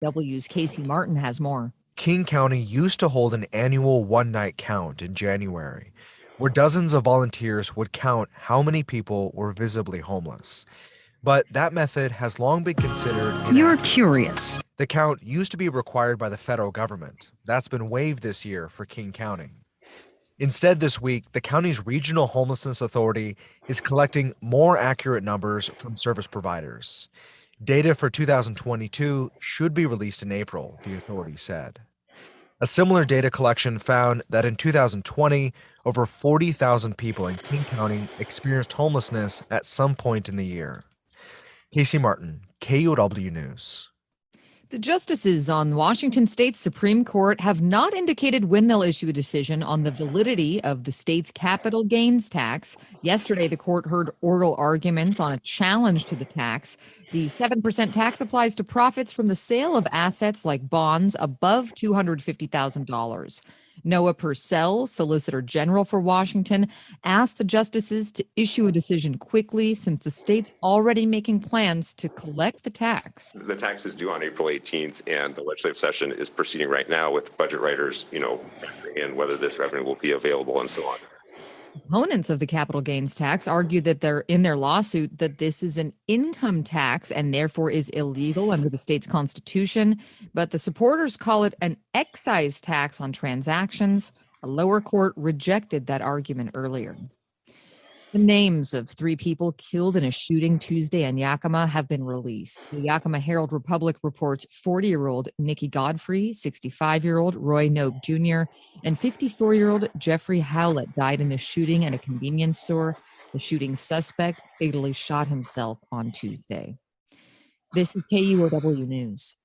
KUOW's Casey Martin has more. King County used to hold an annual one-night count in January, where dozens of volunteers would count how many people were visibly homeless. But that method has long been considered inaccurate. You're curious. The count used to be required by the federal government. That's been waived this year for King County. Instead, this week, the county's Regional Homelessness Authority is collecting more accurate numbers from service providers. Data for 2022 should be released in April, the authority said. A similar data collection found that in 2020, over 40,000 people in King County experienced homelessness at some point in the year. Casey Martin, KUOW News. The justices on Washington State's Supreme Court have not indicated when they'll issue a decision on the validity of the state's capital gains tax. Yesterday, the court heard oral arguments on a challenge to the tax. The 7% tax applies to profits from the sale of assets like bonds above $250,000. Noah Purcell, Solicitor General for Washington, asked the justices to issue a decision quickly since the state's already making plans to collect the tax. The tax is due on April 18th, and the legislative session is proceeding right now with budget writers, factoring in whether this revenue will be available and so on. Opponents of the capital gains tax argue that they're in their lawsuit that this is an income tax and therefore is illegal under the state's constitution. But the supporters call it an excise tax on transactions. A lower court rejected that argument earlier. The names of 3 people killed in a shooting Tuesday in Yakima have been released. The Yakima Herald Republic reports 40-year-old Nikki Godfrey, 65-year-old Roy Nogue Jr., and 54-year-old Jeffrey Howlett died in a shooting at a convenience store. The shooting suspect fatally shot himself on Tuesday. This is KUOW News.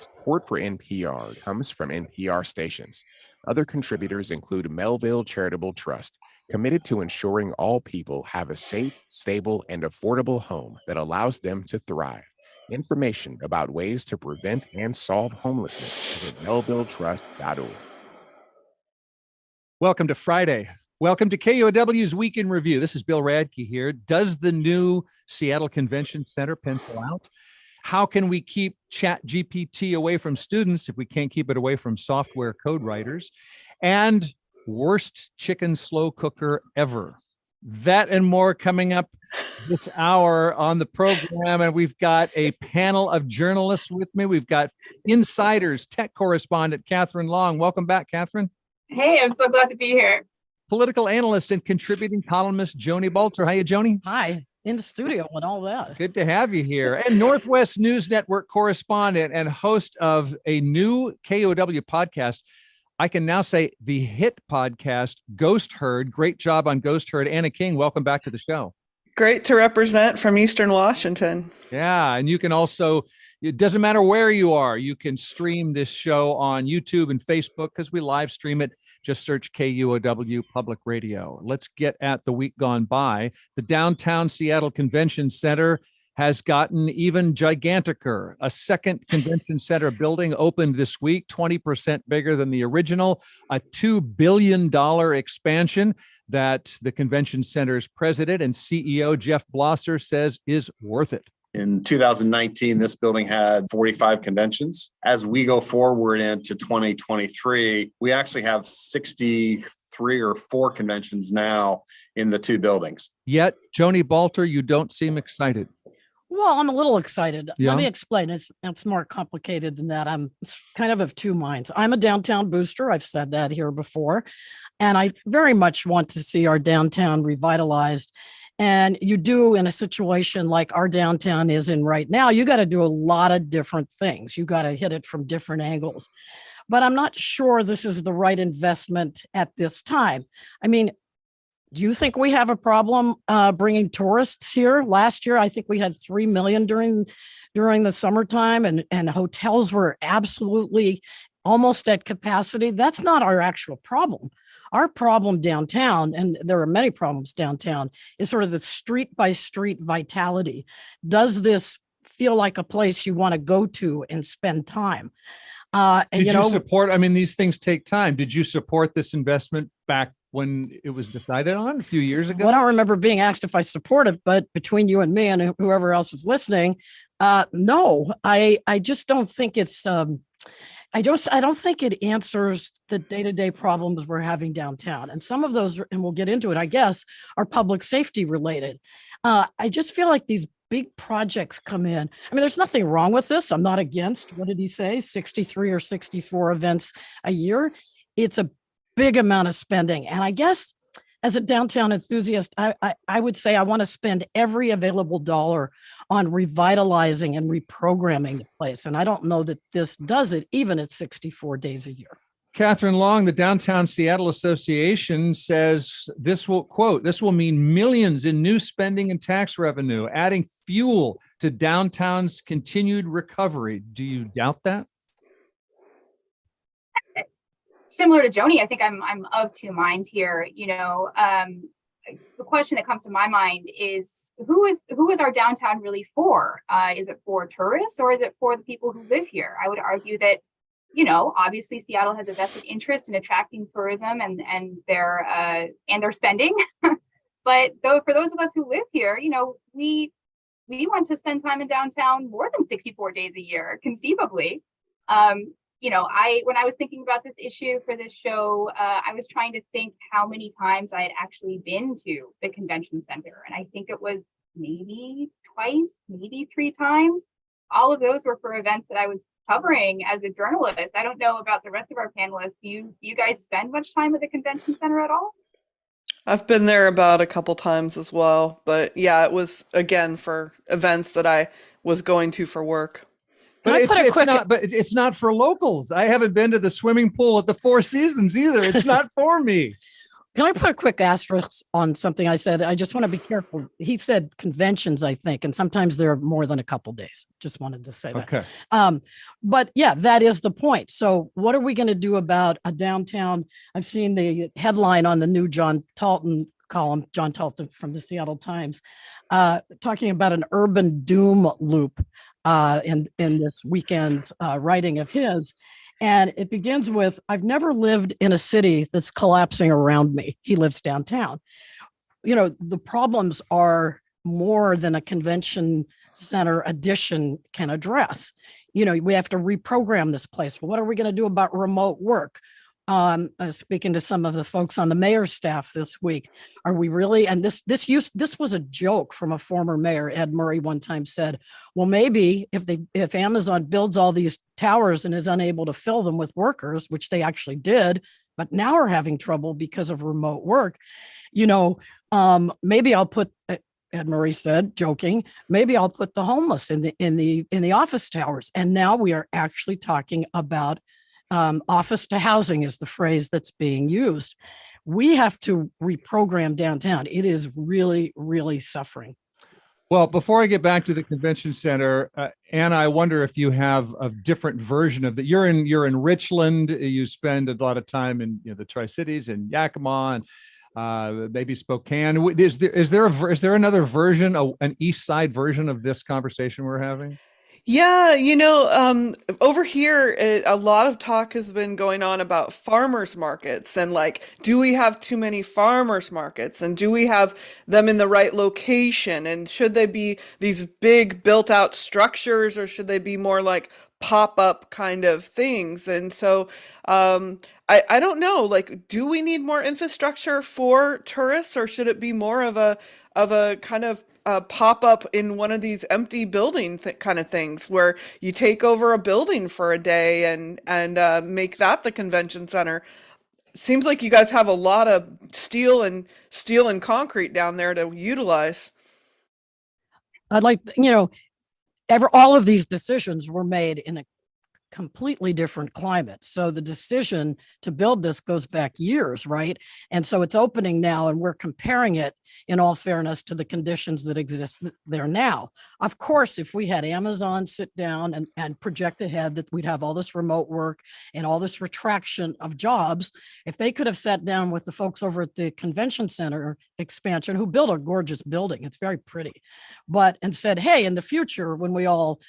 Support for NPR comes from NPR stations. Other contributors include Melville Charitable Trust, committed to ensuring all people have a safe, stable, and affordable home that allows them to thrive. Information about ways to prevent and solve homelessness is at melvilletrust.org. Welcome to Friday. Welcome to KUOW's Week in Review. This is Bill Radke here. Does the new Seattle Convention Center pencil out? How can we keep ChatGPT away from students if we can't keep it away from software code writers? And worst chicken slow cooker ever. That and more coming up this hour on the program. And we've got a panel of journalists with me. We've got insiders, tech correspondent Katherine Long. Welcome back, Katherine. Hey, I'm so glad to be here. Political analyst and contributing columnist Joni Balter. Hiya, Joni. Hi, in the studio and all that. Good to have you here. And Northwest News Network correspondent and host of a new KUOW podcast. I can now say the hit podcast, Ghost Herd. Great job on Ghost Herd. Anna King, welcome back to the show. Great to represent from Eastern Washington. Yeah, and you can also, it doesn't matter where you are, you can stream this show on YouTube and Facebook because we live stream it. Just search KUOW Public Radio. Let's get at the week gone by. The downtown Seattle Convention Center has gotten even giganticer. A second convention center building opened this week, 20% bigger than the original, a $2 billion expansion that the convention center's president and CEO, Jeff Blosser, says is worth it. In 2019, this building had 45 conventions. As we go forward into 2023, we actually have 63 or 4 conventions now in the 2 buildings. Yet, Joni Balter, you don't seem excited. Well, I'm a little excited. Yeah. Let me explain. It's more complicated than that. I'm kind of 2 minds. I'm a downtown booster. I've said that here before. And I very much want to see our downtown revitalized. And you do in a situation like our downtown is in right now, you got to do a lot of different things. You got to hit it from different angles. But I'm not sure this is the right investment at this time. I mean, do you think we have a problem bringing tourists here? Last year, I think we had 3 million during the summertime, and hotels were absolutely almost at capacity. That's not our actual problem. Our problem downtown, and there are many problems downtown, is sort of the street by street vitality. Does this feel like a place you want to go to and spend time? Did you support? I mean, these things take time. Did you support this investment back when it was decided on a few years ago? Well, I don't remember being asked if I support it, but between you and me and whoever else is listening, No, I just don't think it's I don't think it answers the day-to-day problems we're having downtown. And some of those, and we'll get into it, I guess, are public safety related. I just feel like these big projects come in. I mean, there's nothing wrong with this. I'm not against, what did he say, 63 or 64 events a year. It's a big amount of spending. And I guess as a downtown enthusiast, I would say I want to spend every available dollar on revitalizing and reprogramming the place. And I don't know that this does it, even at 64 days a year. Katherine Long, the Downtown Seattle Association, says this will, quote, this will mean millions in new spending and tax revenue, adding fuel to downtown's continued recovery. Do you doubt that? Similar to Joni, I think I'm of two minds here. The question that comes to my mind is who is our downtown really for? Is it for tourists or is it for the people who live here? I would argue that, obviously Seattle has a vested interest in attracting tourism and their spending. But for those of us who live here, we want to spend time in downtown more than 64 days a year, conceivably. When I was thinking about this issue for this show, I was trying to think how many times I had actually been to the convention center. And I think it was maybe twice, maybe 3 times. All of those were for events that I was covering as a journalist. I don't know about the rest of our panelists. Do you guys spend much time at the convention center at all? I've been there about a couple times as well. But yeah, it was, again, for events that I was going to for work. But it's not for locals. I haven't been to the swimming pool at the Four Seasons either. It's not for me. Can I put a quick asterisk on something I said? I just want to be careful. He said conventions, I think, and sometimes they're more than a couple days. Just wanted to say that. Okay. But yeah, that is the point. So what are we going to do about a downtown? I've seen the headline on the new John Talton column, John Talton from the Seattle Times, talking about an urban doom loop in this weekend's writing of his. And it begins with, I've never lived in a city that's collapsing around me. He lives downtown. The problems are more than a convention center addition can address. We have to reprogram this place. Well, what are we going to do about remote work? I was speaking to some of the folks on the mayor's staff this week. Are we really? And this was a joke from a former mayor. Ed Murray one time said, well, maybe if Amazon builds all these towers and is unable to fill them with workers, which they actually did, but now are having trouble because of remote work, maybe I'll put, Ed Murray said, joking, maybe I'll put the homeless in the office towers. And now we are actually talking about office to housing is the phrase that's being used. We have to reprogram downtown. It is really, really suffering. Well, before I get back to the convention center, Anna, I wonder if you have a different version of that. You're in Richland. You spend a lot of time in the Tri-Cities and Yakima and maybe Spokane. Is there another version, an East Side version of this conversation we're having? Yeah, over here, a lot of talk has been going on about farmers markets and do we have too many farmers markets and do we have them in the right location? And should they be these big built out structures or should they be more like pop-up kind of things? And so I don't know, do we need more infrastructure for tourists or should it be more of a kind of pop up in one of these empty building kind of things where you take over a building for a day and make that the convention center? Seems like you guys have a lot of steel and concrete down there to utilize. I'd like, all of these decisions were made in a completely different climate. So the decision to build this goes back years, right? And so it's opening now, and we're comparing it, in all fairness, to the conditions that exist there now. Of course, if we had Amazon sit down and project ahead that we'd have all this remote work and all this retraction of jobs, if they could have sat down with the folks over at the convention center expansion, who built a gorgeous building, it's very pretty, and said, hey, in the future, when we all,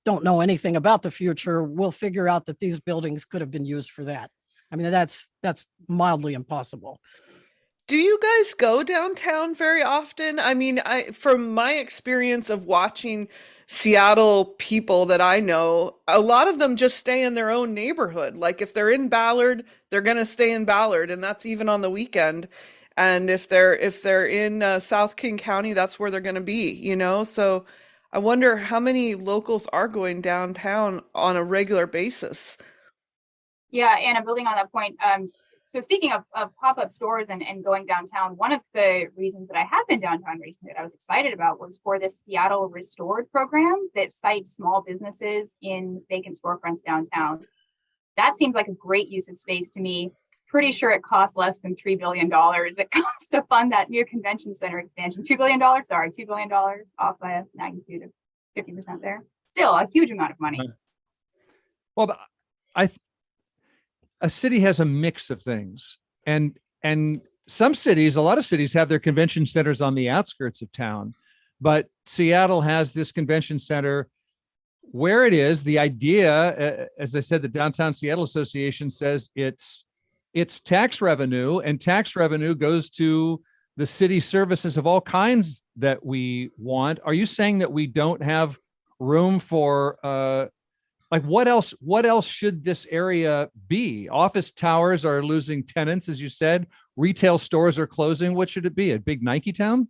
don't know anything about the future, we'll figure out that these buildings could have been used for that. I mean, that's mildly impossible. Do you guys go downtown very often? I mean, from my experience of watching Seattle people that I know, a lot of them just stay in their own neighborhood. Like if they're in Ballard, they're going to stay in Ballard, and that's even on the weekend. And if they're in South King County, that's where they're going to be, you know? So I wonder how many locals are going downtown on a regular basis. Yeah, Anna, building on that point, so speaking of pop-up stores and going downtown, one of the reasons that I have been downtown recently that I was excited about was for this Seattle Restored program that cites small businesses in vacant storefronts downtown. That seems like a great use of space to me. Pretty sure it costs less than $3 billion. It costs to fund that new convention center expansion. $2 billion, sorry, $2 billion off by a magnitude of 50% there. Still a huge amount of money. Well, but a city has a mix of things, and some cities, a lot of cities have their convention centers on the outskirts of town, but Seattle has this convention center where it is. The idea, as I said, the Downtown Seattle Association says it's tax revenue, and tax revenue goes to the city services of all kinds that we want. Are you saying that we don't have room for like what else should this area be? Office towers are losing tenants, as you said. Retail stores are closing. What should it be? A big Nike town?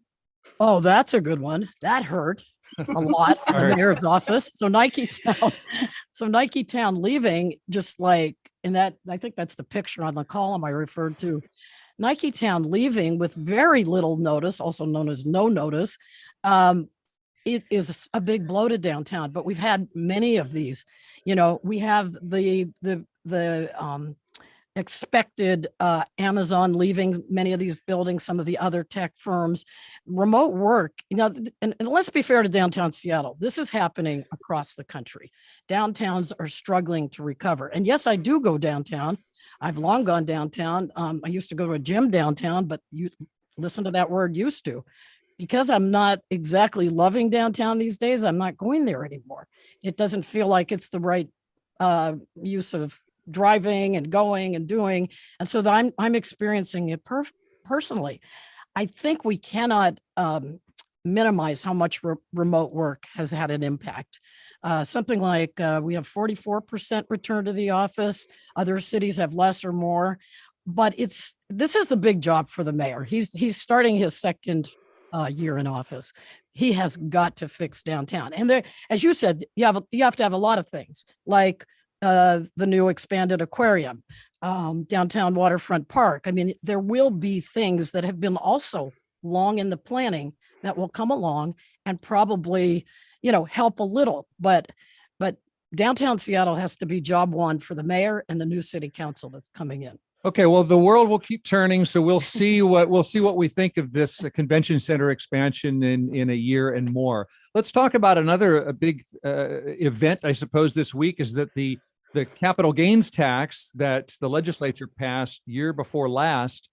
Oh, that's a good one. That hurt a lot. The mayor's office. So Nike Town leaving, just like in that, I think that's the picture on the column I referred to. Nike Town leaving with very little notice, also known as no notice. It is a big blow to downtown, but we've had many of these. You know, we have the expected Amazon leaving many of these buildings, some of the other tech firms, remote work. You know, and let's be fair to downtown Seattle. This is happening across the country. Downtowns are struggling to recover. And yes, I do go downtown. I've long gone downtown. I used to go to a gym downtown, but you listen to that word used to. Because I'm not exactly loving downtown these days, I'm not going there anymore. It doesn't feel like it's the right use of driving and going and doing. And so I'm experiencing it personally. I think we cannot minimize how much remote work has had an impact. Something like we have 44% return to the office. Other cities have less or more. But this is the big job for the mayor. He's starting his second year in office. He has got to fix downtown. And there, as you said, you have to have a lot of things like the new expanded aquarium, downtown waterfront park. I mean, there will be things that have been also long in the planning that will come along and probably, help a little. But downtown Seattle has to be job one for the mayor and the new city council that's coming in. Okay, well, the world will keep turning, so we'll see what we think of this convention center expansion in a year and more. Let's talk about another big event, I suppose, this week is that the capital gains tax that the legislature passed year before last,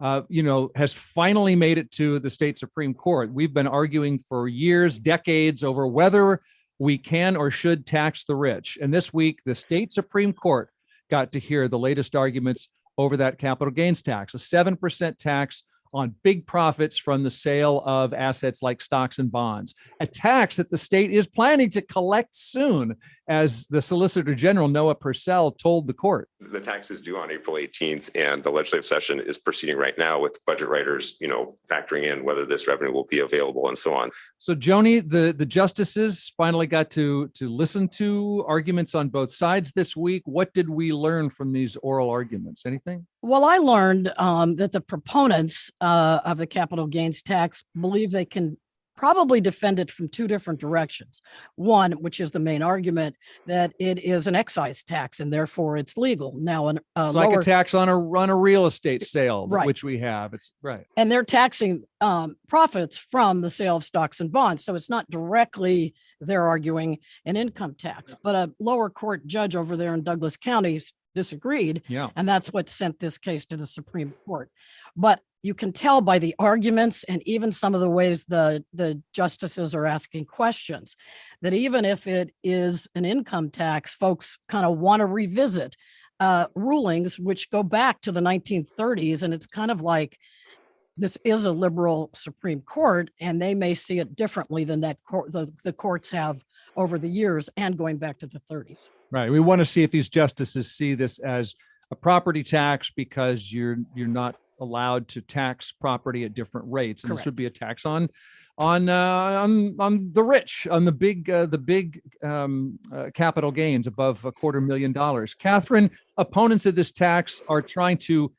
has finally made it to the state Supreme Court. We've been arguing for years, decades over whether we can or should tax the rich, and this week the state Supreme Court got to hear the latest arguments over that capital gains tax, a 7% tax on big profits from the sale of assets like stocks and bonds, a tax that the state is planning to collect soon, as the Solicitor General, Noah Purcell, told the court. The tax is due on April 18th, and the legislative session is proceeding right now with budget writers, factoring in whether this revenue will be available and so on. So, Joni, the justices finally got to listen to arguments on both sides this week. What did we learn from these oral arguments? Anything? Well, I learned that the proponents of the capital gains tax believe they can probably defend it from two different directions. One, which is the main argument, that it is an excise tax and therefore it's legal. Now, it's like a tax on a real estate sale, right, which we have. It's right. And they're taxing profits from the sale of stocks and bonds. So it's not directly, they're arguing, an income tax. But a lower court judge over there in Douglas County disagreed. Yeah. And that's what sent this case to the Supreme Court. But you can tell by the arguments and even some of the ways the justices are asking questions that even if it is an income tax, folks kind of want to revisit rulings which go back to the 1930s. And it's kind of like, this is a liberal Supreme Court, and they may see it differently than that the courts have over the years and going back to the 30s. Right. We want to see if these justices see this as a property tax because you're not allowed to tax property at different rates, and Correct. this would be a tax on the rich, on the big capital gains above $250,000. Katherine, opponents of this tax are trying to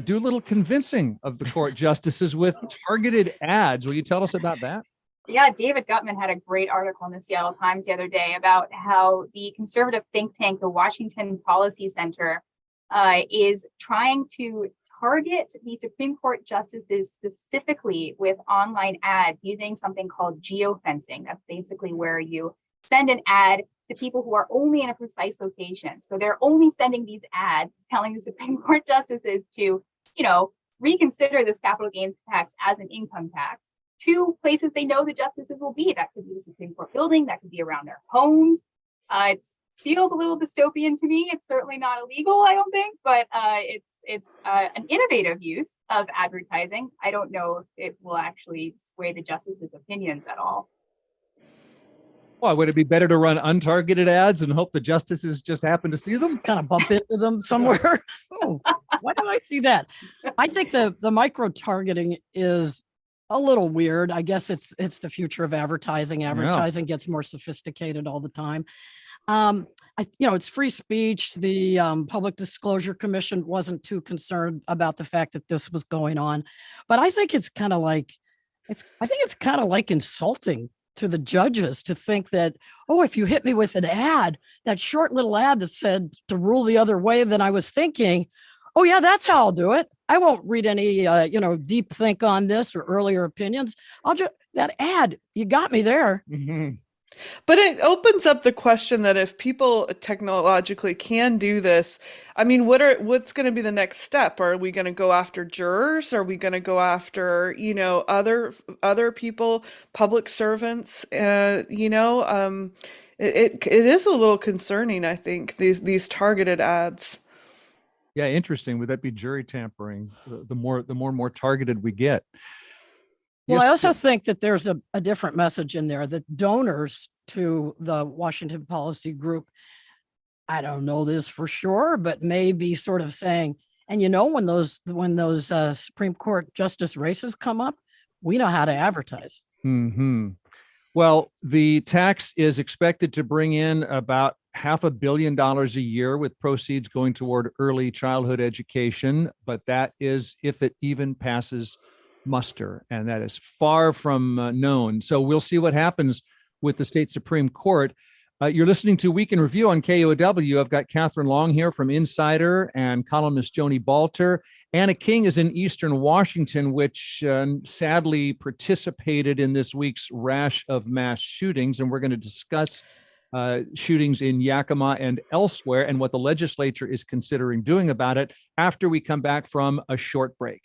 do a little convincing of the court justices with targeted ads. Will you tell us about that? Yeah, David Gutman had a great article in the Seattle Times the other day about how the conservative think tank, the Washington Policy Center, is trying to target the Supreme Court justices specifically with online ads using something called geofencing. That's basically where you send an ad to people who are only in a precise location. So they're only sending these ads telling the Supreme Court justices to, reconsider this capital gains tax as an income tax to places they know the justices will be. That could be the Supreme Court building, that could be around their homes. It feels a little dystopian to me. It's certainly not illegal, I don't think, but it's an innovative use of advertising. I don't know if it will actually sway the justices' opinions at all. Well, would it be better to run untargeted ads and hope the justices just happen to see them? Kind of bump into them somewhere. Oh, why do I see that? I think the micro targeting is a little weird. I guess it's the future of advertising. Advertising gets more sophisticated all the time. It's free speech. The Public Disclosure Commission wasn't too concerned about the fact that this was going on, but I think it's kind of like insulting to the judges to think that, if you hit me with an ad, that short little ad that said to rule the other way, then I was thinking, oh yeah, that's how I'll do it. I won't read any, deep think on this or earlier opinions. That ad, you got me there. Mm-hmm. But it opens up the question that if people technologically can do this, I mean, what's going to be the next step? Are we going to go after jurors? Are we going to go after, other people, public servants? It is a little concerning, I think, these targeted ads. Yeah, interesting. Would that be jury tampering? The more targeted we get. Well, Yes, I also think that there's a different message in there that donors to the Washington Policy Group, I don't know this for sure, but may be sort of saying, and when those Supreme Court justice races come up, we know how to advertise. Mm-hmm. Well, the tax is expected to bring in about $500 million a year, with proceeds going toward early childhood education. But that is if it even passes muster, and that is far from known. So we'll see what happens with the state Supreme Court. You're listening to Week in Review on KUOW. I've got Katherine Long here from Insider and columnist Joni Balter. Anna King is in Eastern Washington, which sadly participated in this week's rash of mass shootings. And we're going to discuss shootings in Yakima and elsewhere and what the legislature is considering doing about it after we come back from a short break.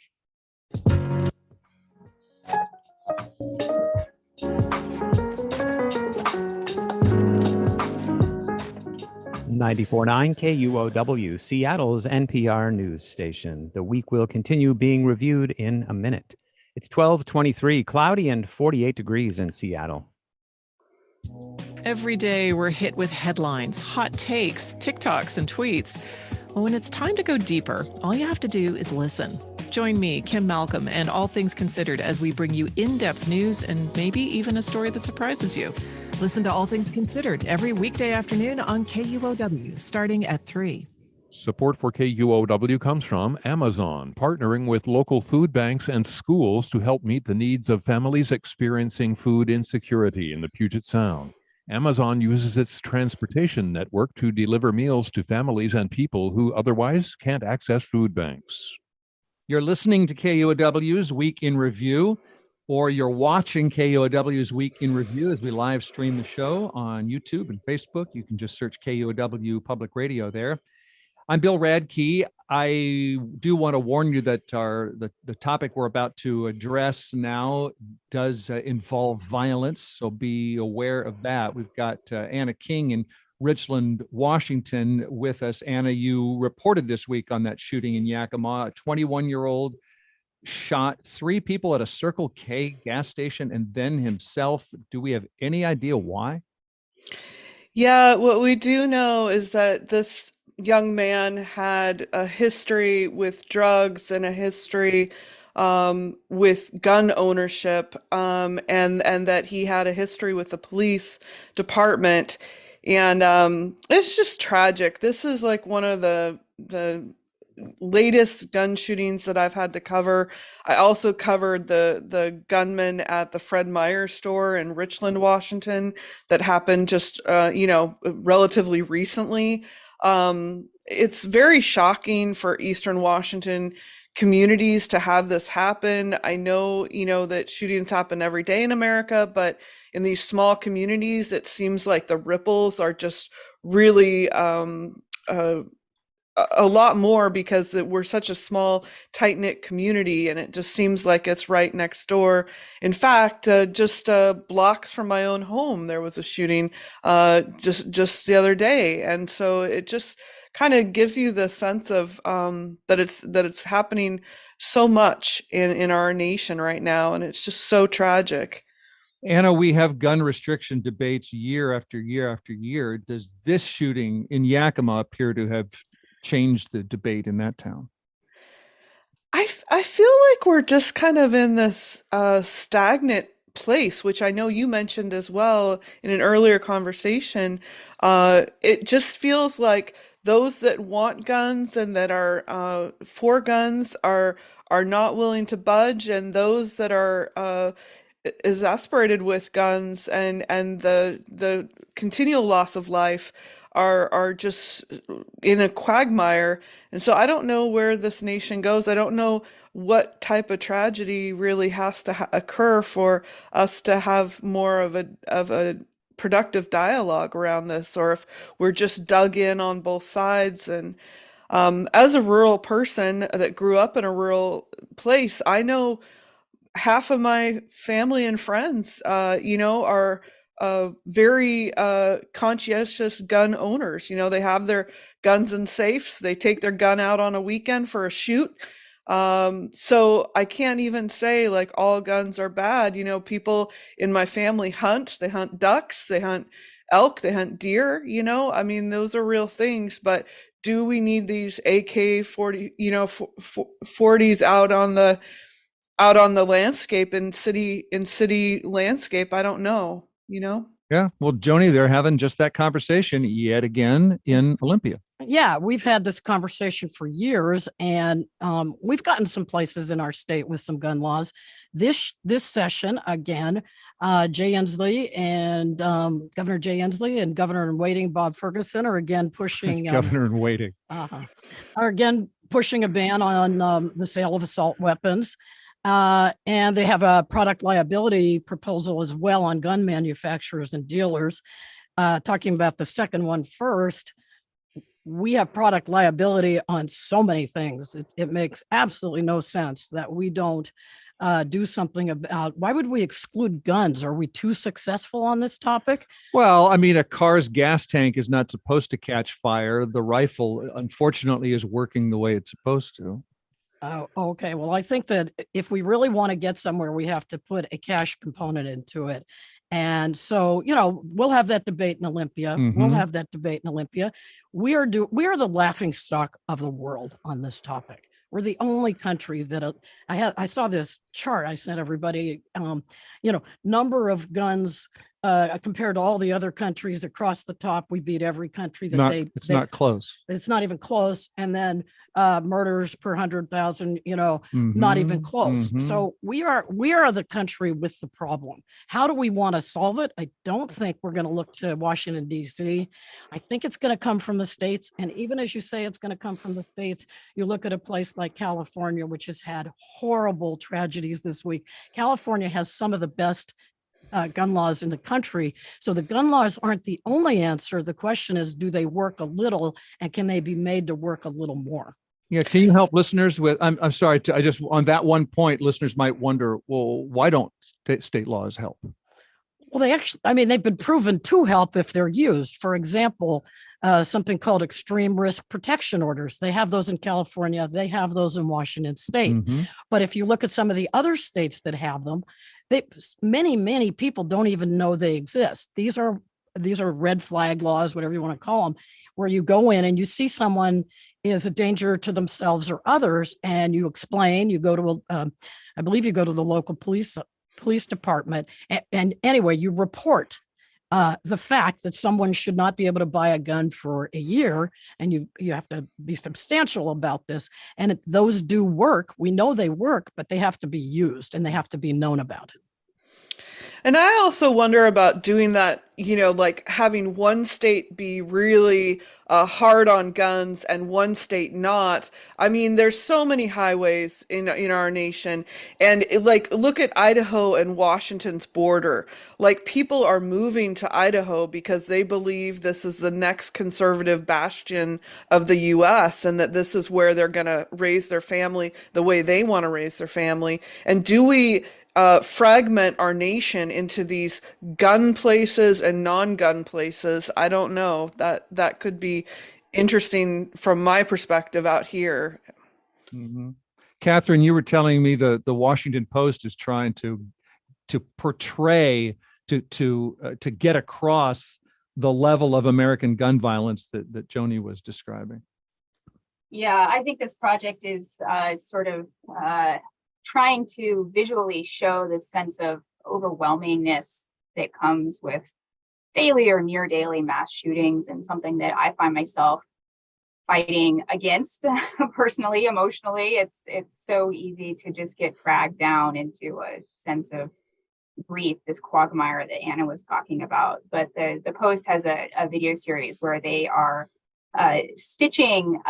94.9 KUOW, Seattle's NPR news station. The week will continue being reviewed in a minute. It's 12:23, cloudy and 48 degrees in Seattle. Every day we're hit with headlines, hot takes, TikToks, and tweets. When it's time to go deeper, all you have to do is listen. Join me, Kim Malcolm, and All Things Considered as we bring you in-depth news and maybe even a story that surprises you. Listen to All Things Considered every weekday afternoon on KUOW, starting at 3. Support for KUOW comes from Amazon, partnering with local food banks and schools to help meet the needs of families experiencing food insecurity in the Puget Sound. Amazon uses its transportation network to deliver meals to families and people who otherwise can't access food banks. You're listening to KUOW's Week in Review, or you're watching KUOW's Week in Review as we live stream the show on YouTube and Facebook. You can just search KUOW Public Radio there. I'm Bill Radke. I do want to warn you that the topic we're about to address now does involve violence, so be aware of that. We've got Anna King in Richland, Washington with us. Anna, you reported this week on that shooting in Yakima. A 21-year-old shot 3 people at a Circle K gas station and then himself. Do we have any idea why? Yeah, what we do know is that this young man had a history with drugs and a history with gun ownership, and that he had a history with the police department, and it's just tragic. This is like one of the latest gun shootings that I've had to cover. I also covered the gunman at the Fred Meyer store in Richland, Washington, that happened just relatively recently. It's very shocking for Eastern Washington communities to have this happen. I know, that shootings happen every day in America, but in these small communities, it seems like the ripples are just really a lot more, because we're such a small, tight-knit community, and it just seems like it's right next door. In fact, just blocks from my own home, there was a shooting just the other day, and so it just kind of gives you the sense of that it's happening so much in our nation right now, and it's just so tragic. Anna, we have gun restriction debates year after year after year. Does this shooting in Yakima appear to have changed the debate in that town? I feel like we're just kind of in this stagnant place, which I know you mentioned as well in an earlier conversation. It just feels like those that want guns and that are for guns are not willing to budge, and those that are exasperated with guns and the continual loss of life are just in a quagmire. And so I don't know where this nation goes. I don't know what type of tragedy really has to occur for us to have more of a productive dialogue around this, or if we're just dug in on both sides. And as a rural person that grew up in a rural place, I know half of my family and friends, are very conscientious gun owners. They have their guns in safes. They take their gun out on a weekend for a shoot. So I can't even say like all guns are bad. People in my family hunt. They hunt ducks. They hunt elk. They hunt deer. I mean, those are real things. But do we need these AK-40, 40s out on the landscape in city landscape? I don't know. Yeah. Well, Joni, they're having just that conversation yet again in Olympia. Yeah, we've had this conversation for years, and we've gotten some places in our state with some gun laws. This session, again, Jay Inslee and Governor Jay Inslee and Governor in Waiting Bob Ferguson are again pushing Governor in Waiting are again pushing a ban on the sale of assault weapons. And they have a product liability proposal as well on gun manufacturers and dealers. Talking about the second one first, we have product liability on so many things. It makes absolutely no sense that we don't do something about. Why would we exclude guns? Are we too successful on this topic? Well, I mean, a car's gas tank is not supposed to catch fire. The rifle, unfortunately, is working the way it's supposed to. Oh, okay. Well, I think that if we really want to get somewhere, we have to put a cash component into it. And so, we'll have that debate in Olympia. Mm-hmm. We'll have that debate in Olympia. We are the laughing stock of the world on this topic. We're the only country that I saw this chart. I sent everybody, number of guns compared to all the other countries across the top. We beat every country that it's not close. It's not even close. And then murders per 100,000, not even close. Mm-hmm. So we are the country with the problem. How do we want to solve it? I don't think we're going to look to Washington, D.C. I think it's going to come from the states. And even as you say, it's going to come from the states. You look at a place like California, which has had horrible tragedies this week. California has some of the best gun laws in the country. So the gun laws aren't the only answer. The question is, do they work a little, and can they be made to work a little more? Yeah. Can you help listeners with, I'm sorry, I just, on that one point, listeners might wonder, well, why don't state laws help? Well, they've been proven to help if they're used. For example, something called extreme risk protection orders. They have those in California. They have those in Washington State. But if you look at some of the other states that have them, many people don't even know they exist. These are red flag laws, whatever you want to call them, where you go in and you see someone is a danger to themselves or others, and you explain. You go to I believe you go to the local police department, and anyway, you report the fact that someone should not be able to buy a gun for a year, and you have to be substantial about this. And those do work. We know they work, but they have to be used and they have to be known about. And I also wonder about doing that, like having one state be really hard on guns and one state not. I mean, there's so many highways in our nation, and look at Idaho and Washington's border. Like, people are moving to Idaho because they believe this is the next conservative bastion of the U.S. and that this is where they're going to raise their family the way they want to raise their family. And do we fragment our nation into these gun places and non-gun places? I don't know. That could be interesting from my perspective out here. Katherine, you were telling me the Washington Post is trying to portray to get across the level of American gun violence that Joni was describing. Yeah, I think this project is sort of trying to visually show this sense of overwhelmingness that comes with daily or near daily mass shootings, and something that I find myself fighting against personally, emotionally. It's so easy to just get dragged down into a sense of grief, this quagmire that Anna was talking about. But the Post has a video series where they are stitching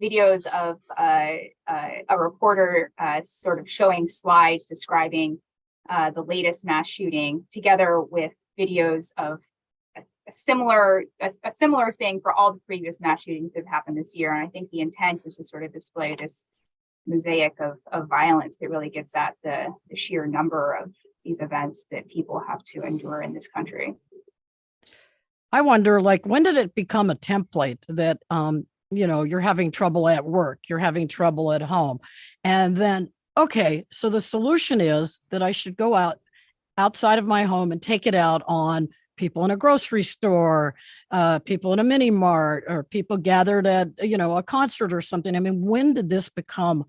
videos of a reporter sort of showing slides describing the latest mass shooting, together with videos of a similar thing for all the previous mass shootings that have happened this year. And I think the intent is to sort of display this mosaic of violence that really gets at the sheer number of these events that people have to endure in this country. I wonder, when did it become a template that you're having trouble at work, you're having trouble at home, and then, okay, so the solution is that I should go outside of my home and take it out on people in a grocery store, people in a mini mart, or people gathered at, a concert or something. I mean, when did this become,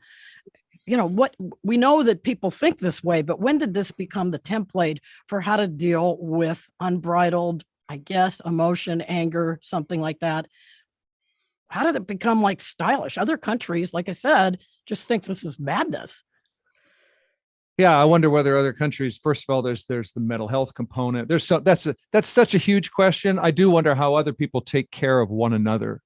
what we know that people think this way, but when did this become the template for how to deal with unbridled, I guess, emotion, anger, something like that? How did it become stylish? Other countries, like I said, just think this is madness. Yeah, I wonder whether other countries, first of all, there's the mental health component. That's such a huge question. I do wonder how other people take care of one another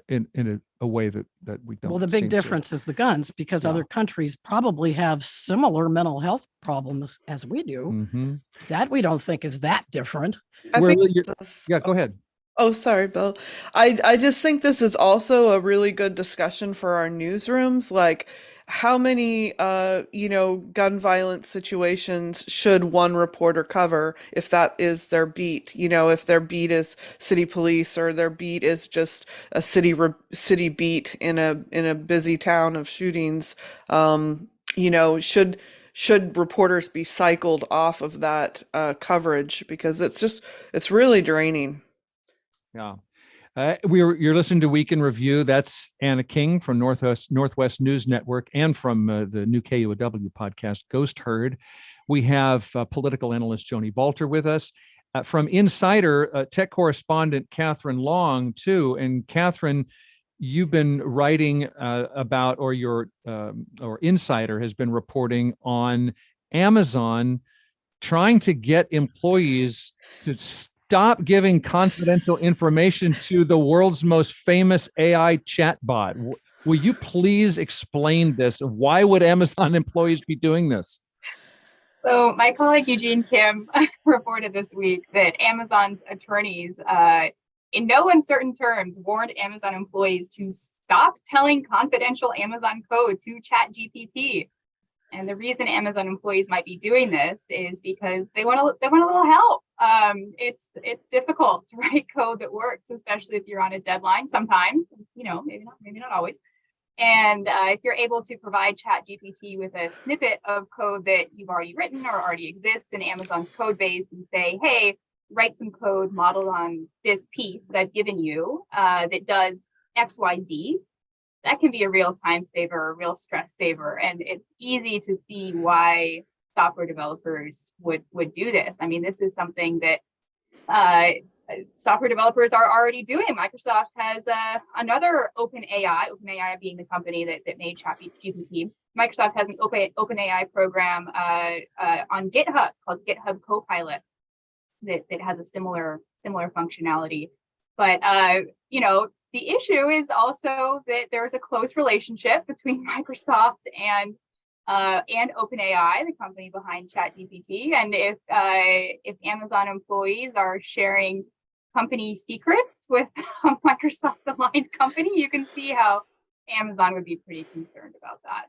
in a way that we don't. Well, the big difference is the guns, because other countries probably have similar mental health problems as we do. That we don't think is that different. Go ahead. Oh, sorry, Bill. I just think this is also a really good discussion for our newsrooms. Like, how many, gun violence situations should one reporter cover if that is their beat? If their beat is city police, or their beat is just a city beat in a busy town of shootings. Should reporters be cycled off of that coverage, because it's really draining. Yeah. You're listening to Week in Review. That's Anna King from Northwest News Network, and from the new KUOW podcast, Ghost Herd. We have political analyst Joni Balter with us. From Insider, tech correspondent Katherine Long, too. And Katherine, you've been writing about, or Insider has been reporting on Amazon trying to get employees to stop giving confidential information to the world's most famous AI chatbot. Will you please explain this? Why would Amazon employees be doing this? So my colleague Eugene Kim reported this week that Amazon's attorneys, in no uncertain terms, warned Amazon employees to stop telling confidential Amazon code to ChatGPT. And the reason Amazon employees might be doing this is because they want a little help. It's difficult to write code that works, especially if you're on a deadline. Sometimes, maybe not always. And if you're able to provide ChatGPT with a snippet of code that you've already written or already exists in Amazon's code base and say, hey, write some code modeled on this piece that I've given you that does X, Y, Z, that can be a real time saver, a real stress saver. And it's easy to see why software developers would do this. I mean, this is something that software developers are already doing. Microsoft has another OpenAI being the company that made ChatGPT. Microsoft has an OpenAI program on GitHub called GitHub Copilot that has a similar functionality. But the issue is also that there's a close relationship between Microsoft and OpenAI, the company behind ChatGPT. And if Amazon employees are sharing company secrets with a Microsoft-aligned company, you can see how Amazon would be pretty concerned about that.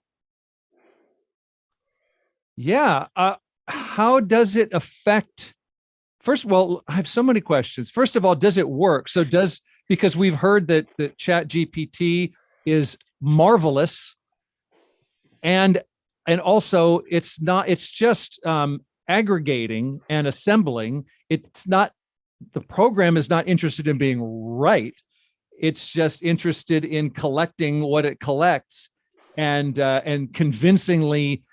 Yeah. How does it affect? First of all, I have so many questions. First of all, does it work? Because we've heard that ChatGPT is marvelous, and also it's just aggregating and assembling. It's not, the program is not interested in being right. It's just interested in collecting what it collects and convincingly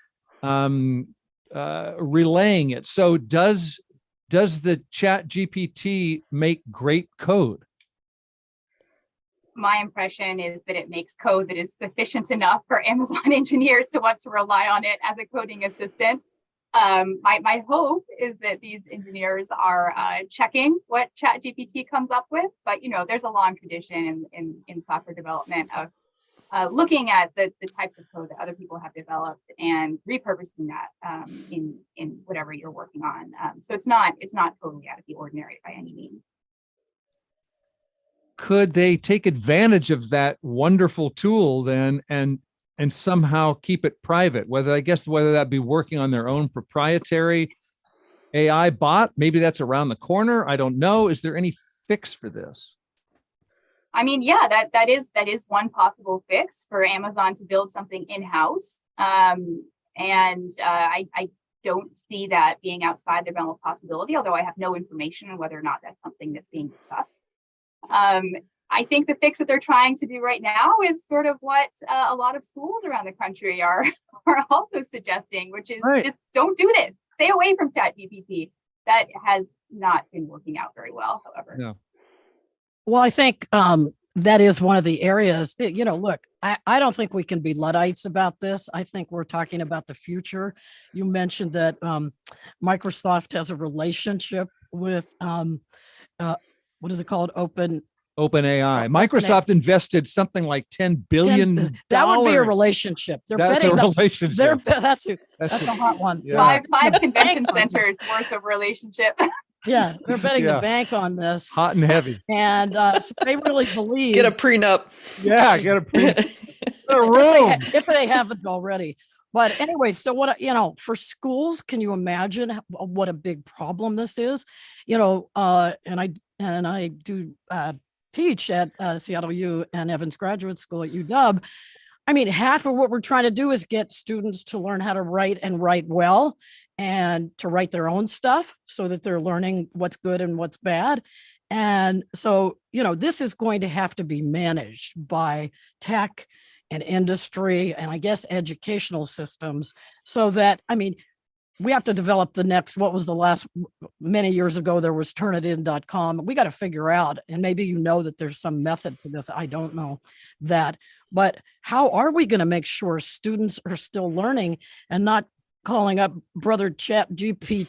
relaying it. So does the ChatGPT make great code? My impression is that it makes code that is sufficient enough for Amazon engineers to want to rely on it as a coding assistant. My hope is that these engineers are checking what ChatGPT comes up with, but there's a long tradition in software development of looking at the types of code that other people have developed and repurposing that in whatever you're working on. So it's not totally out of the ordinary by any means. Could they take advantage of that wonderful tool then and somehow keep it private? Whether that be working on their own proprietary AI bot, maybe that's around the corner. I don't know. Is there any fix for this? I mean, yeah, that is one possible fix for Amazon to build something in-house. And I don't see that being outside the realm of possibility, although I have no information on whether or not that's something that's being discussed. I think the fix that they're trying to do right now is sort of what a lot of schools around the country are also suggesting, which is just don't do this. Stay away from ChatGPT. That has not been working out very well, however. No. Well, I think that is one of the areas that, look, I don't think we can be Luddites about this. I think we're talking about the future. You mentioned that Microsoft has a relationship with what is it called? OpenAI. Microsoft invested something like $10 billion. That would be a relationship. That's a relationship. That's a hot one. Yeah. Five convention centers worth of relationship. Yeah, they're betting the bank on this. Hot and heavy. And so they really believe. Get a prenup. Yeah, get a prenup. If they haven't already. But anyway, so what, for schools, can you imagine what a big problem this is? And I do teach at Seattle U and Evans Graduate School at UW. I mean, half of what we're trying to do is get students to learn how to write and write well and to write their own stuff so that they're learning what's good and what's bad. And so, this is going to have to be managed by tech and industry and I guess educational systems so that, we have to develop the next, what was the last, many years ago, there was turnitin.com. We got to figure out, and maybe that there's some method to this. I don't know that, but how are we going to make sure students are still learning and not calling up brother ChatGPT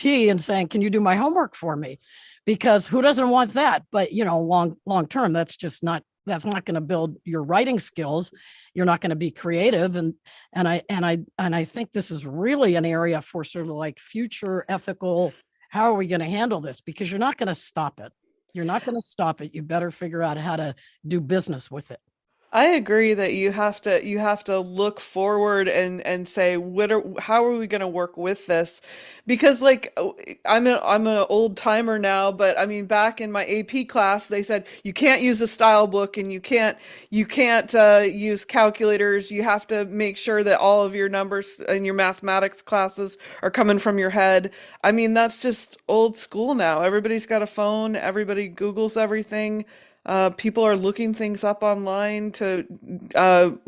and saying, can you do my homework for me? Because who doesn't want that? But, long term, that's not going to build your writing skills. You're not going to be creative. And I think this is really an area for sort of like future ethical. How are we going to handle this? Because you're not going to stop it. You better figure out how to do business with it. I agree that you have to look forward and say how are we going to work with this, because like I'm an old timer now, but I mean back in my AP class they said you can't use a style book and you can't use calculators. You have to make sure that all of your numbers in your mathematics classes are coming from your head. I mean that's just old school now. Everybody's got a phone. Everybody Googles everything. People are looking things up online to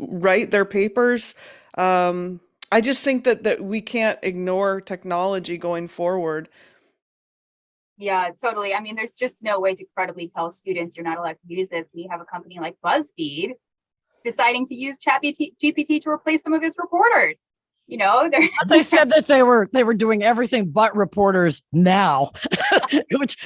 write their papers. I just think that we can't ignore technology going forward. Yeah, totally. I mean, there's just no way to credibly tell students you're not allowed to use this. We have a company like BuzzFeed deciding to use ChatGPT to replace some of his reporters. You know, they said that they were doing everything but reporters now,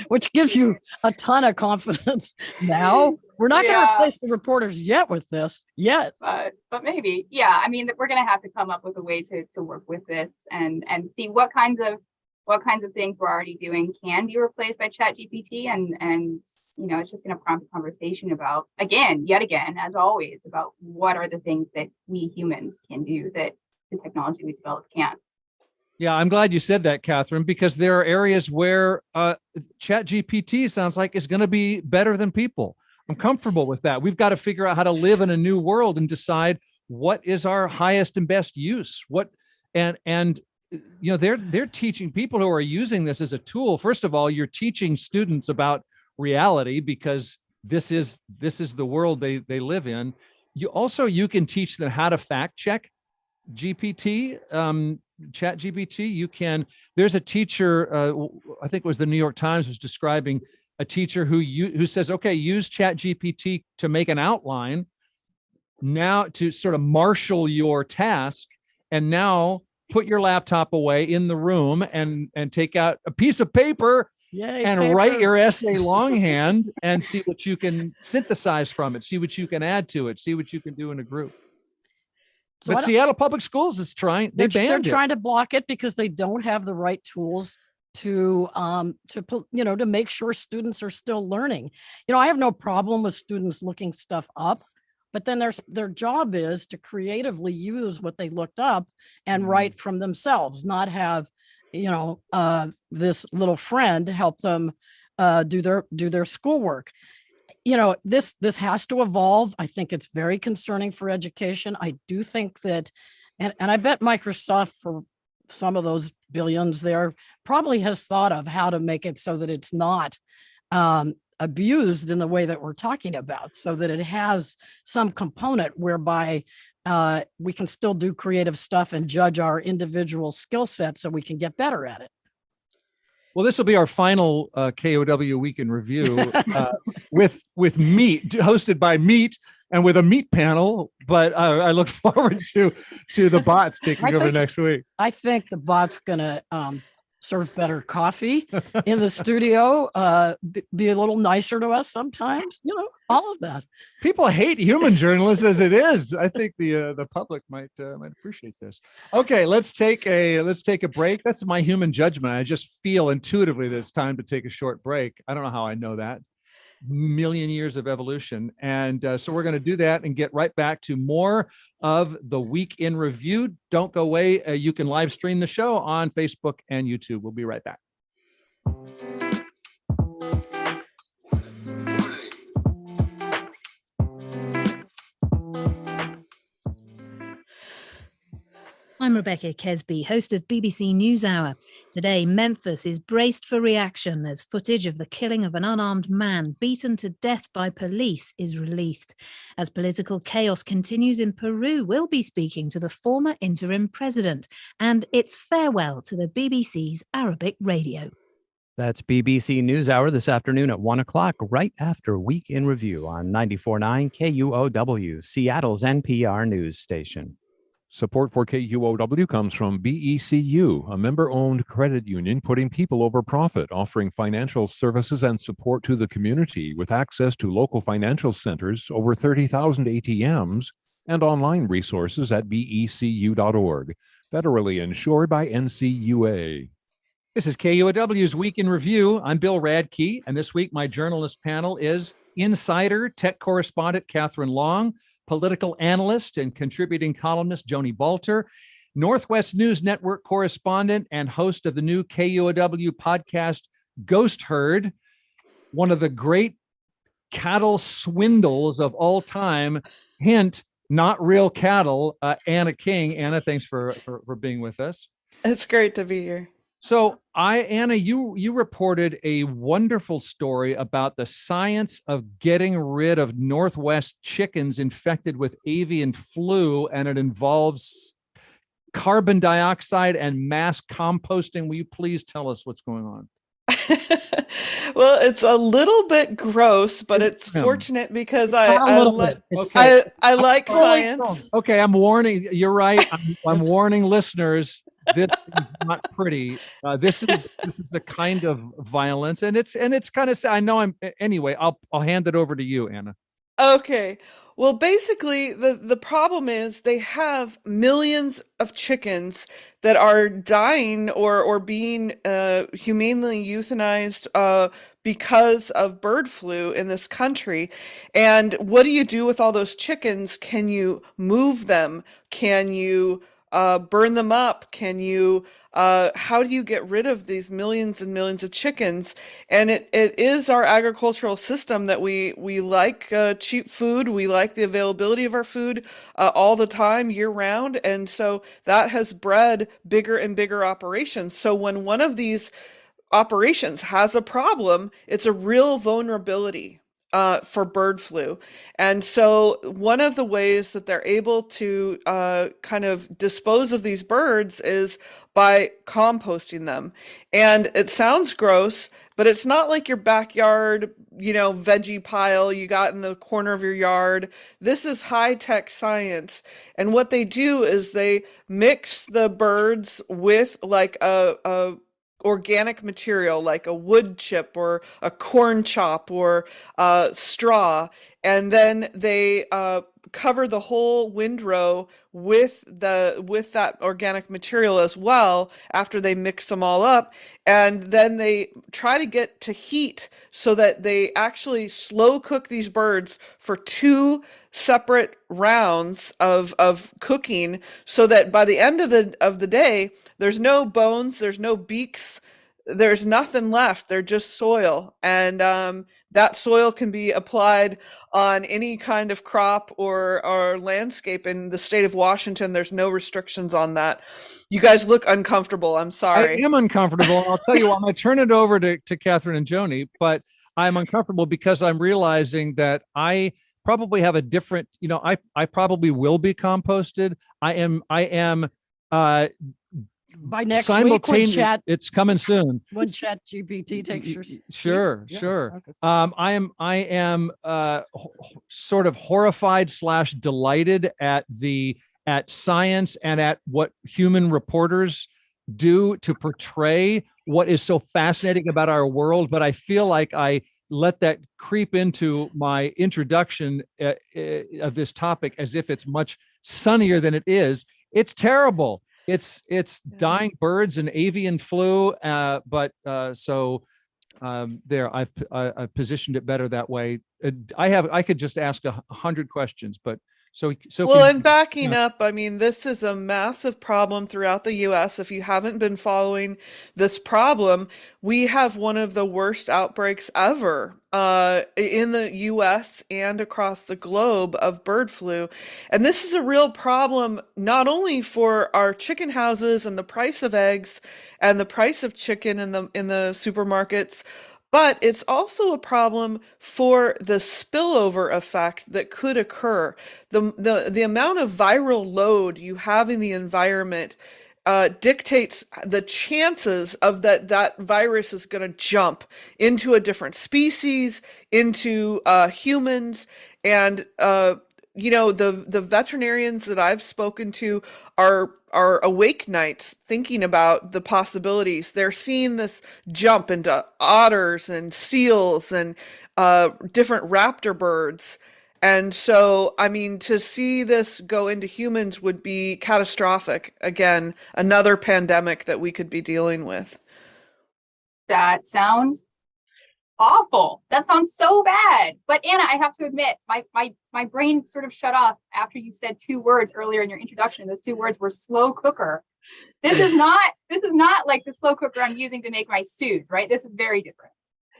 which gives you a ton of confidence. Now we're not going to replace the reporters yet with this yet, but maybe, yeah. I mean, we're going to have to come up with a way to work with this and see what kinds of things we're already doing can be replaced by ChatGPT, and you know, it's just going to prompt a conversation about yet again, as always, about what are the things that we humans can do that the technology we developed can't. Yeah, I'm glad you said that, Katherine, because there are areas where ChatGPT sounds like is going to be better than people. I'm comfortable with that. We've got to figure out how to live in a new world and decide what is our highest and best use. And you know, they're teaching people who are using this as a tool. First of all, you're teaching students about reality because this is the world they live in. You can teach them how to fact check GPT, ChatGPT. There's a teacher, I think it was the New York Times, was describing a teacher who says, okay, use ChatGPT to make an outline now to sort of marshal your task, and now put your laptop away in the room and take out a piece of paper. Yay, and paper. Write your essay longhand and see what you can synthesize from it, see what you can add to it, see what you can do in a group. So but Seattle Public Schools is trying. They're trying to block it because they don't have the right tools to make sure students are still learning. You know, I have no problem with students looking stuff up, but then their job is to creatively use what they looked up and write from themselves, not have this little friend help them do their schoolwork. You know, this has to evolve. I think it's very concerning for education. I do think that, and I bet Microsoft, for some of those billions there, probably has thought of how to make it so that it's not abused in the way that we're talking about, so that it has some component whereby we can still do creative stuff and judge our individual skill set so we can get better at it. Well, this will be our final KOW Week in Review with Meet, hosted by Meet, and with a Meet panel. But I look forward to the bots taking over next week. I think the bot's going to serve better coffee in the studio, be a little nicer to us sometimes, all of that. People hate human journalists as it is. I think the public might appreciate this. Okay, let's take a break. That's my human judgment. I just feel intuitively that it's time to take a short break. I don't know how I know that. Million years of evolution. And so we're going to do that and get right back to more of the Week in Review. Don't go away. You can live stream the show on Facebook and YouTube. We'll be right back. I'm Rebecca Kesby, host of BBC NewsHour. Today, Memphis is braced for reaction as footage of the killing of an unarmed man beaten to death by police is released. As political chaos continues in Peru, we'll be speaking to the former interim president and its farewell to the BBC's Arabic radio. That's BBC NewsHour this afternoon at 1 o'clock, right after Week in Review on 94.9 KUOW, Seattle's NPR news station. Support for KUOW comes from BECU, a member-owned credit union putting people over profit, offering financial services and support to the community with access to local financial centers, over 30,000 ATMs, and online resources at becu.org. Federally insured by NCUA. This is KUOW's Week in Review. I'm Bill Radke, and this week my journalist panel is insider tech correspondent Katherine Long, political analyst and contributing columnist Joni Balter, Northwest News Network correspondent and host of the new KUOW podcast, Ghost Herd, one of the great cattle swindles of all time. Hint, not real cattle. Anna King. Anna, thanks for being with us. It's great to be here. So Anna, you reported a wonderful story about the science of getting rid of Northwest chickens infected with avian flu, and it involves carbon dioxide and mass composting. Will you please tell us what's going on? Well, it's a little bit gross, but it's fortunate because I like science. Okay, I'm warning. You're right. I'm warning listeners. This is not pretty. This is a kind of violence, and it's kind of. I know. Anyway. I'll hand it over to you, Anna. Okay. Well, basically, the problem is they have millions of chickens that are dying or being humanely euthanized because of bird flu in this country. And what do you do with all those chickens? Can you move them? Can you burn them up? Can you how do you get rid of these millions and millions of chickens? And it is our agricultural system that we like cheap food. We like the availability of our food all the time, year round. And so that has bred bigger and bigger operations. So when one of these operations has a problem, it's a real vulnerability for bird flu. And so one of the ways that they're able to kind of dispose of these birds is by composting them. And it sounds gross, but it's not like your backyard, veggie pile you got in the corner of your yard. This is high-tech science. And what they do is they mix the birds with like a organic material like a wood chip or a corn chop or straw, and then they cover the whole windrow with that organic material as well after they mix them all up. And then they try to get to heat so that they actually slow cook these birds for 2 separate rounds of cooking, so that by the end of the day, there's no bones, there's no beaks, there's nothing left. They're just soil. And that soil can be applied on any kind of crop or landscape in the state of Washington. There's no restrictions on that. You guys look uncomfortable. I'm sorry. I am uncomfortable. I'll tell you what, I'm going to turn it over to Katherine and Joni, but I'm uncomfortable because I'm realizing that I probably have a different, I probably will be composted. I am by next week when it's coming soon. When Chat GPT takes your sure. Okay. I am sort of horrified / delighted at science and at what human reporters do to portray what is so fascinating about our world. But I feel like I let that creep into my introduction of this topic as if it's much sunnier than it is. It's terrible. It's dying birds and avian flu, but there I've positioned it better that way. I could just ask 100 questions, but so well, and backing up, I mean, this is a massive problem throughout the U.S. If you haven't been following this problem, we have one of the worst outbreaks ever in the U.S. and across the globe of bird flu. And this is a real problem, not only for our chicken houses and the price of eggs and the price of chicken in the supermarkets, but it's also a problem for the spillover effect that could occur. The amount of viral load you have in the environment dictates the chances of that virus is going to jump into a different species, into humans, and the veterinarians that I've spoken to are awake nights thinking about the possibilities. They're seeing this jump into otters and seals and different raptor birds. And so, I mean, to see this go into humans would be catastrophic. Again, another pandemic that we could be dealing with. That sounds awful. That sounds so bad. But Anna, I have to admit, my brain sort of shut off after you said two words earlier in your introduction. Those two words were slow cooker. This is not like the slow cooker I'm using to make my stews, right? This is very different.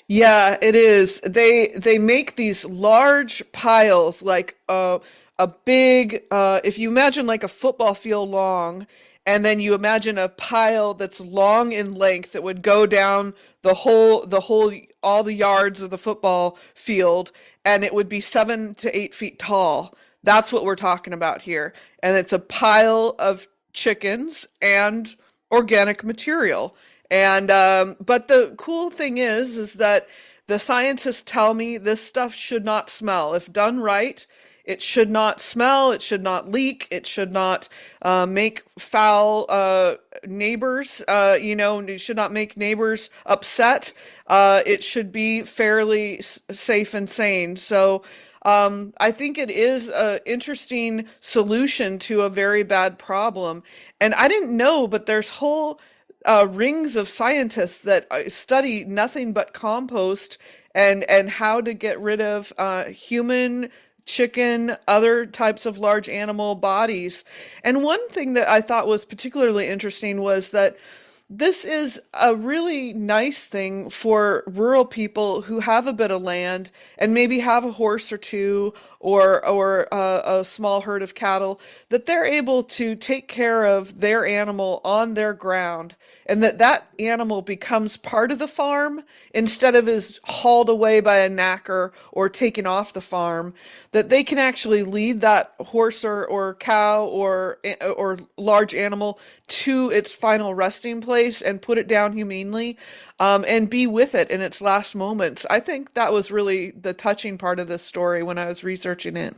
Yeah, it is. They make these large piles, like a big, if you imagine like a football field long, and then you imagine a pile that's long in length that would go down all the yards of the football field, and it would be 7 to 8 feet tall. That's what we're talking about here. And it's a pile of chickens and organic material. And but the cool thing is that the scientists tell me this stuff should not smell. If done right, it should not smell, it should not leak, it should not make foul neighbors, it should not make neighbors upset. It should be fairly safe and sane. So I think it is an interesting solution to a very bad problem. And I didn't know, but there's whole rings of scientists that study nothing but compost and how to get rid of human, chicken, other types of large animal bodies. And one thing that I thought was particularly interesting was that this is a really nice thing for rural people who have a bit of land and maybe have a horse or two or a small herd of cattle, that they're able to take care of their animal on their ground, and that animal becomes part of the farm instead of is hauled away by a knacker or taken off the farm, that they can actually lead that horse or cow or large animal to its final resting place and put it down humanely, and be with it in its last moments. I think that was really the touching part of this story when I was researching it.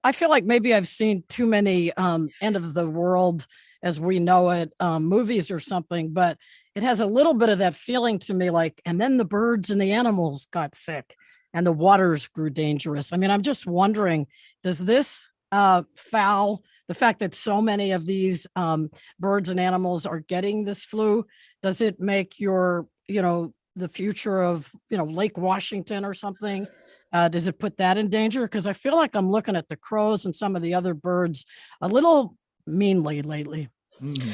I feel like maybe I've seen too many end of the world as we know it movies or something, but it has a little bit of that feeling to me, like, and then the birds and the animals got sick and the waters grew dangerous. I mean, I'm just wondering, does this foul, the fact that so many of these birds and animals are getting this flu, does it make the future of, Lake Washington or something? Does it put that in danger? Because I feel like I'm looking at the crows and some of the other birds a little meanly lately. Mm-hmm.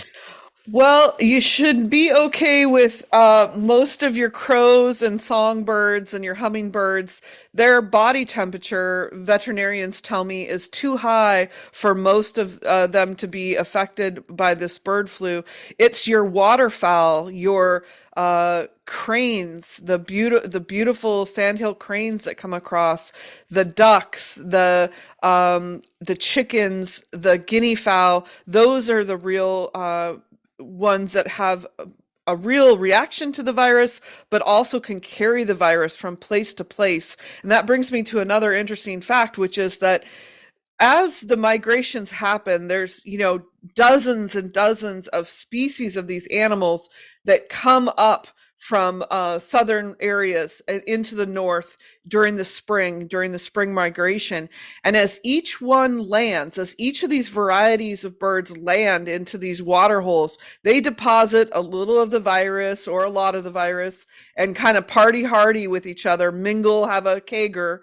Well, you should be okay with most of your crows and songbirds and your hummingbirds. Their body temperature, veterinarians tell me, is too high for most of them to be affected by this bird flu. It's your waterfowl, your cranes, the beautiful sandhill cranes that come across, the ducks, the chickens, the guinea fowl. Those are the real ones that have a real reaction to the virus, but also can carry the virus from place to place. And that brings me to another interesting fact, which is that as the migrations happen, there's, dozens and dozens of species of these animals that come up from southern areas into the north during the spring migration. And as each one lands, as each of these varieties of birds land into these water holes, they deposit a little of the virus or a lot of the virus and kind of party hardy with each other, mingle, have a kegger,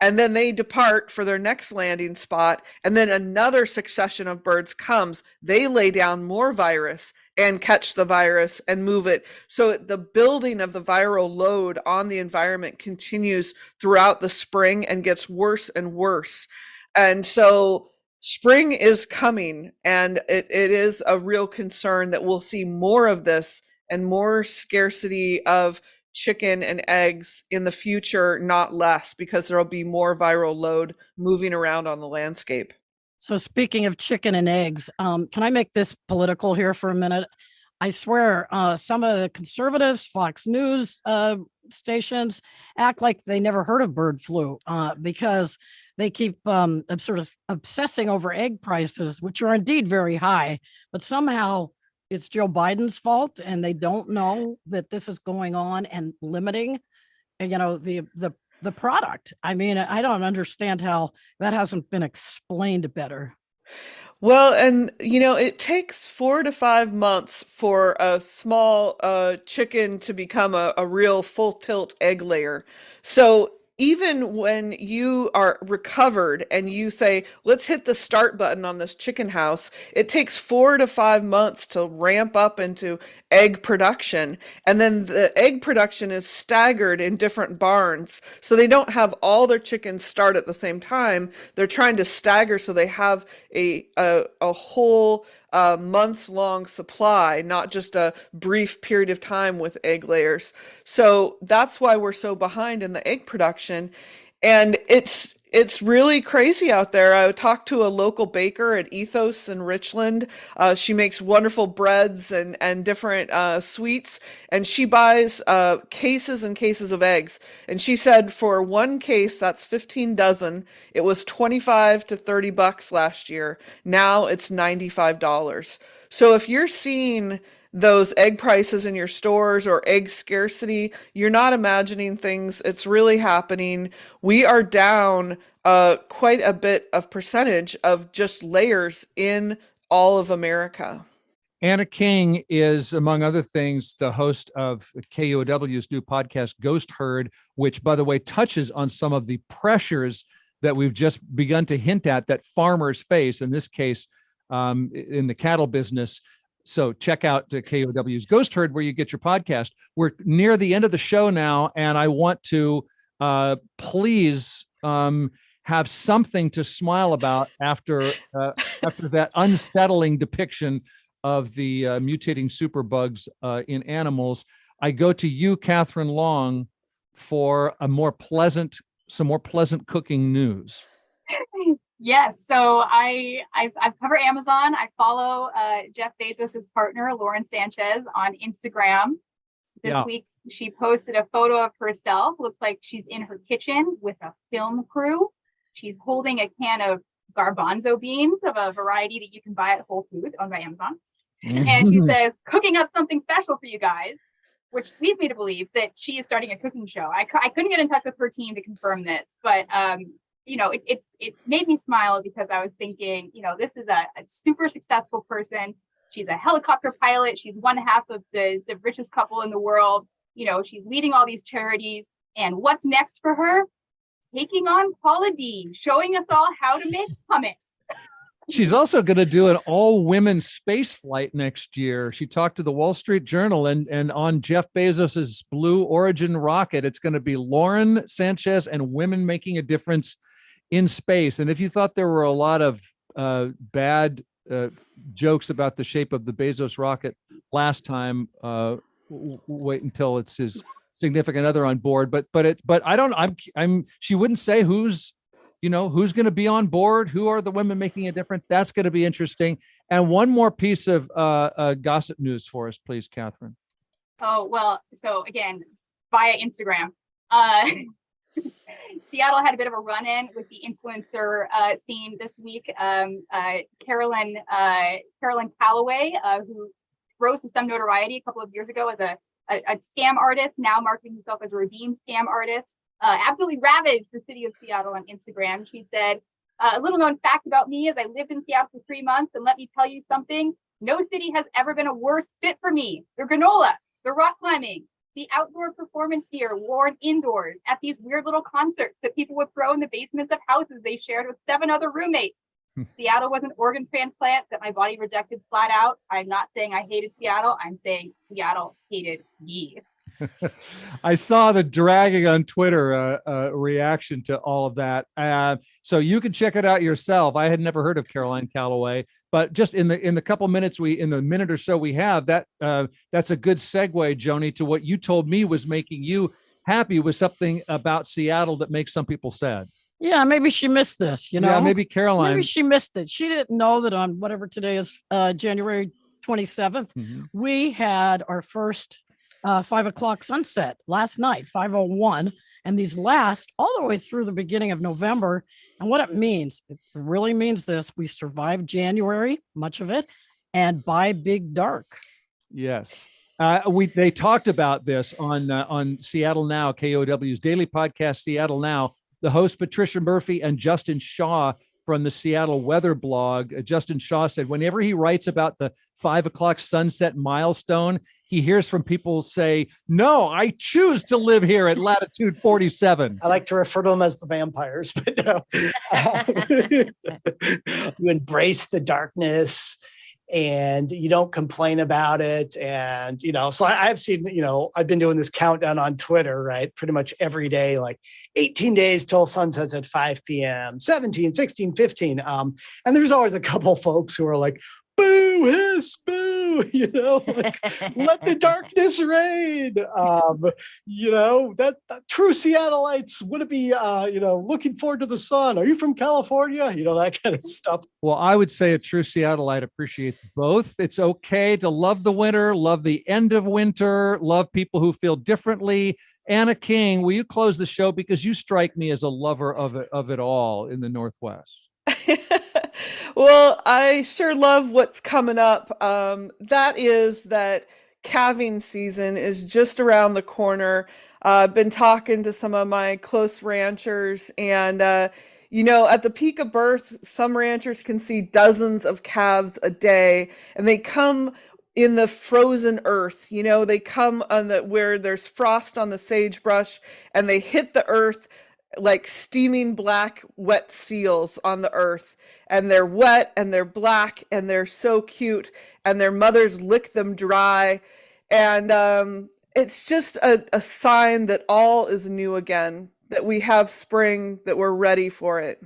and then they depart for their next landing spot. And then another succession of birds comes. They lay down more virus and catch the virus and move it. So the building of the viral load on the environment continues throughout the spring and gets worse and worse. And so spring is coming, and it is a real concern that we'll see more of this and more scarcity of chicken and eggs in the future, not less, because there'll be more viral load moving around on the landscape. So speaking of chicken and eggs, can I make this political here for a minute? I swear some of the conservatives, Fox News stations, act like they never heard of bird flu because they keep sort of obsessing over egg prices, which are indeed very high, but somehow it's Joe Biden's fault and they don't know that this is going on and limiting, the product. I mean, I don't understand how that hasn't been explained better. Well, and it takes 4 to 5 months for a small chicken to become a real full tilt egg layer. So even when you are recovered and you say, let's hit the start button on this chicken house, it takes 4 to 5 months to ramp up into egg production. And then the egg production is staggered in different barns. So they don't have all their chickens start at the same time. They're trying to stagger so they have a whole months long supply, not just a brief period of time with egg layers. So that's why we're so behind in the egg production. And it's really crazy out there. I talked to a local baker at Ethos in Richland. She makes wonderful breads and different sweets, and she buys cases and cases of eggs. And she said for one case, that's 15 dozen, it was $25 to $30 last year. Now it's $95. So if you're seeing those egg prices in your stores or egg scarcity, you're not imagining things. It's really happening. We are down quite a bit of percentage of just layers in all of America. Anna King is, among other things, the host of KUOW's new podcast, Ghost Herd, which, by the way, touches on some of the pressures that we've just begun to hint at that farmers face, in this case, in the cattle business. So check out KUOW's Ghost Herd where you get your podcast. We're near the end of the show now, and I want to please have something to smile about after that unsettling depiction of the mutating superbugs in animals. I go to you, Katherine Long, for some more pleasant cooking news. Yes, so I cover Amazon. I follow Jeff Bezos' partner, Lauren Sanchez, on Instagram. This week, she posted a photo of herself. Looks like she's in her kitchen with a film crew. She's holding a can of garbanzo beans of a variety that you can buy at Whole Foods, owned by Amazon. And she says, cooking up something special for you guys, which leads me to believe that she is starting a cooking show. I couldn't get in touch with her team to confirm this, but it made me smile because I was thinking, this is a super successful person. She's a helicopter pilot. She's one half of the richest couple in the world. She's leading all these charities. And what's next for her? Taking on Paula Deen, showing us all how to make hummus. She's also going to do an all-women space flight next year. She talked to the Wall Street Journal, and on Jeff Bezos's Blue Origin rocket, it's going to be Lauren Sanchez and women making a difference in space. And if you thought there were a lot of bad jokes about the shape of the Bezos rocket last time, wait until it's his significant other on board. But I don't. She wouldn't say who's going to be on board. Who are the women making a difference? That's going to be interesting. And one more piece of gossip news for us, please, Katherine. Oh, well, so again, via Instagram, Seattle had a bit of a run-in with the influencer scene this week. Carolyn Calloway, who rose to some notoriety a couple of years ago as a scam artist, now marketing himself as a redeemed scam artist, absolutely ravaged the city of Seattle on Instagram. She said, a little known fact about me is I lived in Seattle for 3 months, and let me tell you something, no city has ever been a worse fit for me. The granola, the rock climbing, the outdoor performance gear worn indoors at these weird little concerts that people would throw in the basements of houses they shared with 7 other roommates. Seattle was an organ transplant that my body rejected flat out. I'm not saying I hated Seattle. I'm saying Seattle hated me. I saw the dragging on Twitter reaction to all of that. So you can check it out yourself. I had never heard of Caroline Calloway, but just in the couple minutes in the minute or so we have, that's a good segue, Joni, to what you told me was making you happy with something about Seattle that makes some people sad. Yeah, maybe she missed this, Yeah, maybe Caroline. Maybe she missed it. She didn't know that on whatever today is, January 27th, we had our first 5 o'clock sunset last night, 5:01, and these last all the way through the beginning of November. And what it really means this: we survived January, much of it, and by Big Dark. Yes. They talked about this on Seattle Now, KOW's daily podcast, Seattle Now. The hosts, Patricia Murphy and Justin Shaw, from the Seattle weather blog. Justin Shaw said, whenever he writes about the 5 o'clock sunset milestone, he hears from people say, no, I choose to live here at latitude 47. I like to refer to them as the vampires, but no. You embrace the darkness and you don't complain about it. And, so I've seen, I've been doing this countdown on Twitter, right? Pretty much every day, like 18 days till sunsets at 5 p.m., 17, 16, 15. And there's always a couple folks who are like, boo, hiss, boo, like, let the darkness reign. That true Seattleites would it be, looking forward to the sun. Are you from California? That kind of stuff. Well, I would say a true Seattleite appreciates both. It's okay to love the winter, love the end of winter, love people who feel differently. Anna King, will you close the show? Because you strike me as a lover of it all in the Northwest. Well, I sure love what's coming up. That is that calving season is just around the corner. I've been talking to some of my close ranchers, and at the peak of birth, some ranchers can see dozens of calves a day, and they come in the frozen earth. They come on where there's frost on the sagebrush, and they hit the earth like steaming black wet seals on the earth, and they're wet and they're black and they're so cute, and their mothers lick them dry, and it's just a sign that all is new again, that we have spring, that we're ready for it.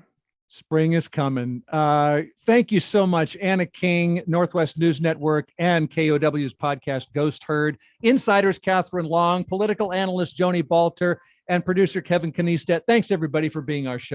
Spring is coming. Thank you so much, Anna King, Northwest News Network, and KOW's podcast Ghost Herd, insiders Katherine Long, political analyst Joni Balter, and producer Kevin Kniestet. Thanks, everybody, for being our show.